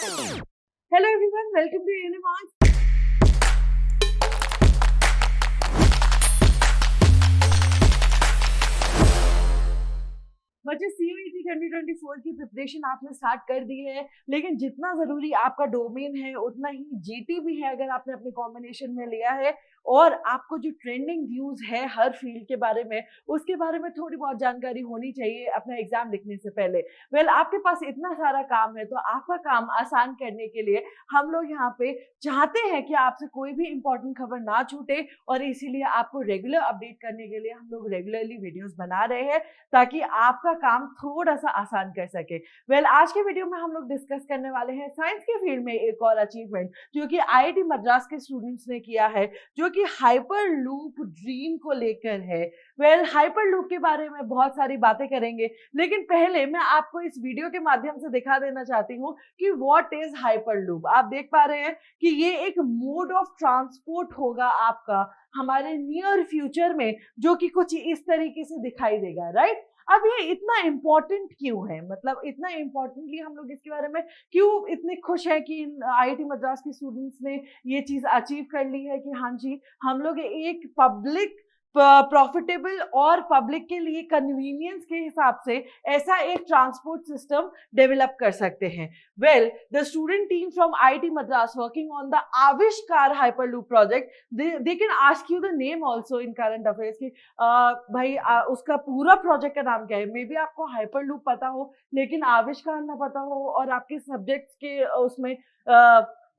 Hello everyone, welcome to Unimark. बच्चे CUET 2024 की preparation आपने स्टार्ट कर दी है, लेकिन जितना जरूरी आपका डोमेन है उतना ही GT भी है अगर आपने अपने कॉम्बिनेशन में लिया है। और आपको जो ट्रेंडिंग व्यूज है हर फील्ड के बारे में, उसके बारे में थोड़ी बहुत जानकारी होनी चाहिए अपना एग्जाम लिखने से पहले। आपके पास इतना सारा काम है, तो आपका काम आसान करने के लिए हम लोग यहाँ पे चाहते हैं कि आपसे कोई भी इंपॉर्टेंट खबर ना छूटे, और इसीलिए आपको रेगुलर अपडेट करने के लिए हम लोग रेगुलरली वीडियोस बना रहे हैं ताकि आपका काम थोड़ा सा आसान कर सके। आज के वीडियो में हम लोग डिस्कस करने वाले हैं साइंस के फील्ड में एक और अचीवमेंट जो कि IIT मद्रास के स्टूडेंट्स ने किया है, जो कि हाइपर लूप ड्रीम को लेकर है। हाइपर लूप के बारे में बहुत सारी बातें करेंगे, लेकिन पहले मैं आपको इस वीडियो के माध्यम से दिखा देना चाहती हूँ कि व्हाट इज हाइपर लूप। आप देख पा रहे हैं कि ये एक मोड ऑफ ट्रांसपोर्ट होगा आपका हमारे नियर फ्यूचर में, जो कि कुछ इस तरीके से दिखाई देगा, राइट। अब ये इतना इम्पोर्टेंट क्यों है, मतलब इतना इम्पोर्टेंटली हम लोग इसके बारे में क्यों इतने खुश हैं कि IIT मद्रास के स्टूडेंट्स ने ये चीज अचीव कर ली है कि हाँ जी, हम लोग एक पब्लिक प्रॉफिटेबल और पब्लिक के लिए कन्वीनियंस के हिसाब से ऐसा एक ट्रांसपोर्ट सिस्टम डेवलप कर सकते हैं। The student team from IIT Madras working on the Avishkar Hyperloop project, they can ask you the name also in current affairs कि भाई उसका पूरा प्रोजेक्ट का नाम क्या है। मे बी आपको हाइपरलूप पता हो लेकिन आविष्कार ना पता हो, और आपके सब्जेक्ट्स के उसमें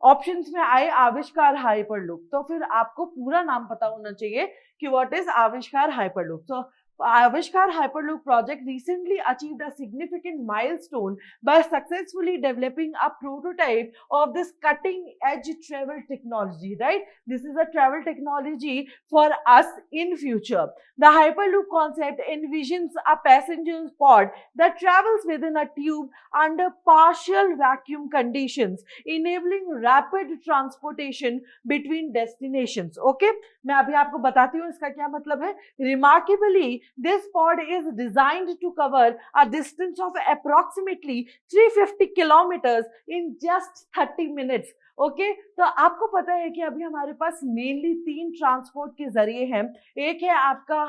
ऑप्शंस में आए आविष्कार हाइपरलूप, तो फिर आपको पूरा नाम पता होना चाहिए कि व्हाट इज आविष्कार hyperloop. So Avishkar Hyperloop project recently achieved a significant milestone by successfully developing a prototype of this cutting-edge travel technology, right? This is a travel technology for us in future. The Hyperloop concept envisions a passenger pod that travels within a tube under partial vacuum conditions, enabling rapid transportation between destinations. Okay? मैं अभी आपको बताती हूँ इसका क्या मतलब है। Remarkably, this pod is designed to cover a distance of approximately 350 kilometers in just 30 minutes. Okay तो आपको पता है कि अभी हमारे पास मेनली 3 ट्रांसपोर्ट के जरिए हैं। एक है आपका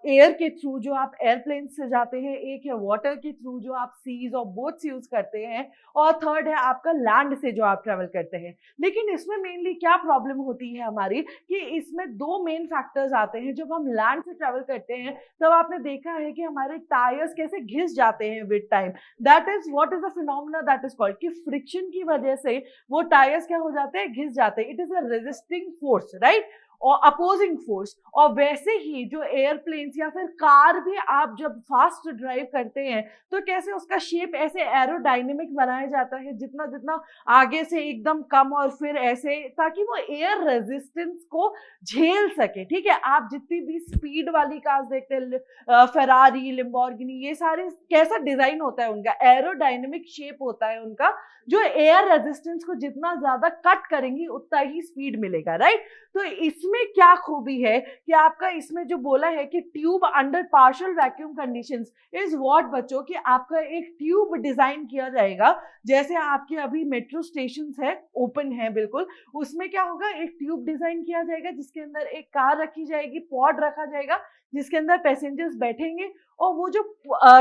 एयर के थ्रू जो आप एयरप्लेन से जाते हैं, एक है वाटर के थ्रू जो आप सीज और बोट्स यूज करते हैं, और थर्ड है आपका लैंड से जो आप ट्रेवल करते हैं। लेकिन इसमें मेनली क्या प्रॉब्लम होती है हमारी कि इसमें 2 मेन फैक्टर्स आते हैं। जब हम लैंड से ट्रेवल करते हैं तब आपने देखा है कि हमारे टायर्स कैसे घिस जाते हैं with time. That is what is the phenomena that is called कि फ्रिक्शन की वजह से वो टायर्स क्या हो जाते हैं, घिस जाते हैं। It is a resisting force, right, और अपोजिंग फोर्स। और वैसे ही जो एयरप्लेन्स या फिर कार भी आप जब फास्ट ड्राइव करते हैं तो कैसे उसका शेप ऐसे एरोडायनेमिक बनाया जाता है, जितना जितना आगे से एकदम कम और फिर ऐसे, ताकि वो एयर रेजिस्टेंस को झेल सके। ठीक है, आप जितनी भी स्पीड वाली कार्स देखते हैं, फेरारी, लिम्बोर्गिनी, ये सारे कैसा डिजाइन होता है उनका, एरोडायनेमिक शेप होता है उनका, जो एयर रेजिस्टेंस को जितना ज्यादा कट करेंगी उतना ही स्पीड मिलेगा, राइट। तो इसमें क्या खूबी है कि आपका इसमें जो बोला है कि tube under partial vacuum conditions is what बच्चों कि आपका एक ट्यूब डिजाइन किया जाएगा, जैसे आपके अभी मेट्रो स्टेशन है, ओपन है बिल्कुल, उसमें क्या होगा, एक ट्यूब डिजाइन किया जाएगा जिसके अंदर एक कार रखी जाएगी, पॉड रखा जाएगा जिसके अंदर पैसेंजर्स बैठेंगे, और वो जो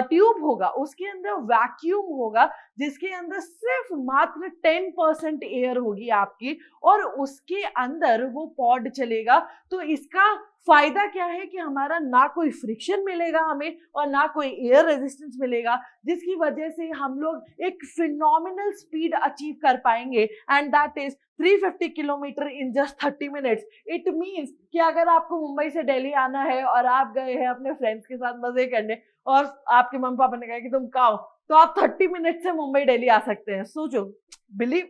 ट्यूब होगा उसके अंदर वैक्यूम होगा जिसके अंदर सिर्फ मात्र 10% एयर होगी आपकी, और उसके अंदर वो पॉड चलेगा। तो इसका फायदा क्या है कि हमारा ना कोई फ्रिक्शन मिलेगा हमें और ना कोई एयर रेजिस्टेंस मिलेगा, जिसकी वजह से हम लोग एक फिनोमिनल स्पीड अचीव कर पाएंगे, and that is 350 kilometre in just 30 minutes. It means कि अगर आपको मुंबई से दिल्ली आना है और आप गए हैं अपने फ्रेंड्स के साथ मजे करने, और आपके मम्मी पापा ने कहा कि तुम कहाँ हो, तो आप 30 मिनट से मुंबई दिल्ली आ सकते हैं। सोचो, बिलीव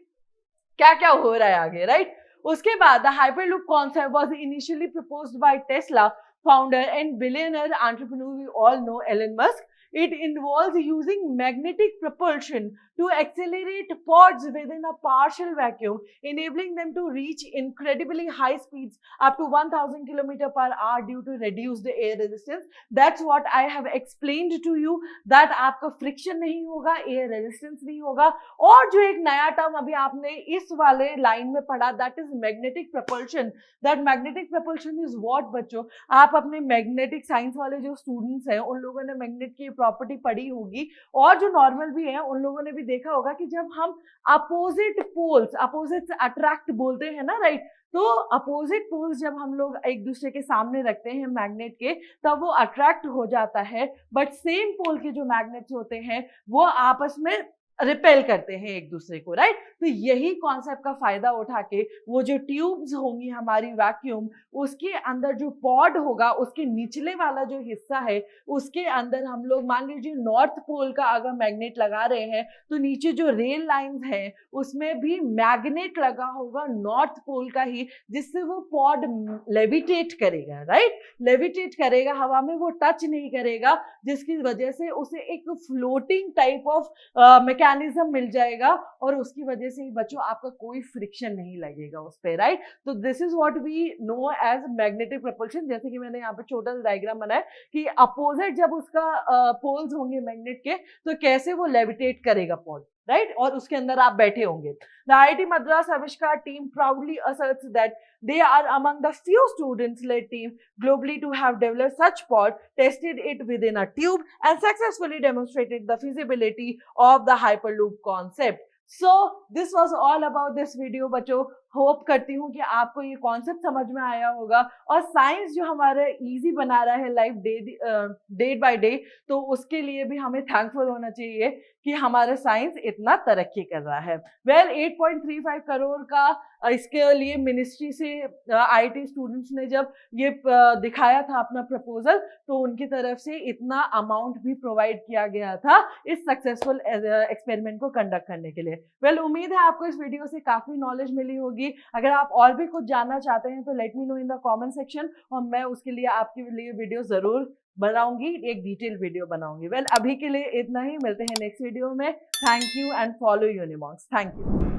क्या क्या हो रहा है आगे, राइट। उसके बाद the hyperloop concept was initially proposed by Tesla founder and billionaire entrepreneur we all know, Elon Musk. It involves using magnetic propulsion to accelerate pods within a partial vacuum, enabling them to reach incredibly high speeds up to 1000 km per hour due to reduced air resistance. That's what I have explained to you, that आपका friction नहीं होगा, air resistance नहीं होगा। और जो एक नया term अभी आपने इस वाले लाइन में पढ़ा, that is magnetic propulsion. That magnetic propulsion is what बच्चों, आप अपने मैग्नेटिक साइंस वाले जो स्टूडेंट्स हैं उन लोगों ने मैग्नेट की प्रॉपर्टी पढ़ी होगी, और जो नॉर्मल भी हैं उन लोगों ने भी देखा होगा कि जब हम अपोजिट पोल्स, अपोजिट से अट्रैक्ट बोलते हैं ना, राइट, तो अपोजिट पोल्स जब हम लोग एक दूसरे के सामने रखते हैं मैग्नेट के, तब वो अट्रैक्ट हो जाता है, बट सेम पोल के जो मैग्नेट्स होते हैं वो आपस में रिपेल करते हैं एक दूसरे को, राइट। तो यही कॉन्सेप्ट का फायदा उठा के वो जो ट्यूब्स होंगी हमारी वैक्यूम, उसके अंदर जो पॉड होगा, उसके निचले वाला जो हिस्सा है उसके अंदर हम लोग मान लीजिए नॉर्थ पोल का अगर मैग्नेट लगा रहे हैं तो नीचे जो रेल लाइंस हैं उसमें भी मैग्नेट लगा होगा नॉर्थ पोल का ही, जिससे वो पॉड लेविटेट करेगा, राइट, लेविटेट करेगा, हवा में वो टच नहीं करेगा, जिसकी वजह से उसे एक फ्लोटिंग टाइप ऑफ मैकेनिज्म मिल जाएगा, और उसकी वजह से बच्चों आपका कोई फ्रिक्शन नहीं लगेगा उस पे, राइट। तो this is what we know as magnetic propulsion. जैसे कि मैंने यहाँ पे छोटा सा डायग्राम बनाया कि अपोजिट जब उसका पोल्स होंगे मैग्नेट के, तो कैसे वो लेविटेट करेगा पॉड, राइट, और उसके अंदर आप बैठे होंगे। The IIT Madras Aavishkar team proudly asserts that they are among the few students-led team globally to have developed such pod, tested it within a tube, and successfully demonstrated the feasibility of the Hyperloop concept. So this was all about this video बच्चों। Hope करती हूँ कि आपको ये concept समझ में आया होगा, और साइंस जो हमारे इजी बना रहा है लाइफ डे बाय डे, तो उसके लिए भी हमें थैंकफुल होना चाहिए कि हमारा साइंस इतना तरक्की कर रहा है। वेल 8.35 करोड़ का इसके लिए मिनिस्ट्री से आईटी स्टूडेंट्स ने जब ये दिखाया था अपना प्रपोजल, तो उनकी तरफ से इतना अमाउंट भी प्रोवाइड किया गया था इस सक्सेसफुल एक्सपेरिमेंट को कंडक्ट करने के लिए। वेल उम्मीद है आपको इस वीडियो से काफी नॉलेज मिली होगी। अगर आप और भी कुछ जानना चाहते हैं तो let me know in the comment section, और मैं उसके लिए आपके लिए वीडियो जरूर बनाऊंगी, एक डिटेल वीडियो बनाऊंगी। वेल अभी के लिए इतना ही, मिलते हैं नेक्स्ट वीडियो में। Thank you and follow Unimox. Thank you.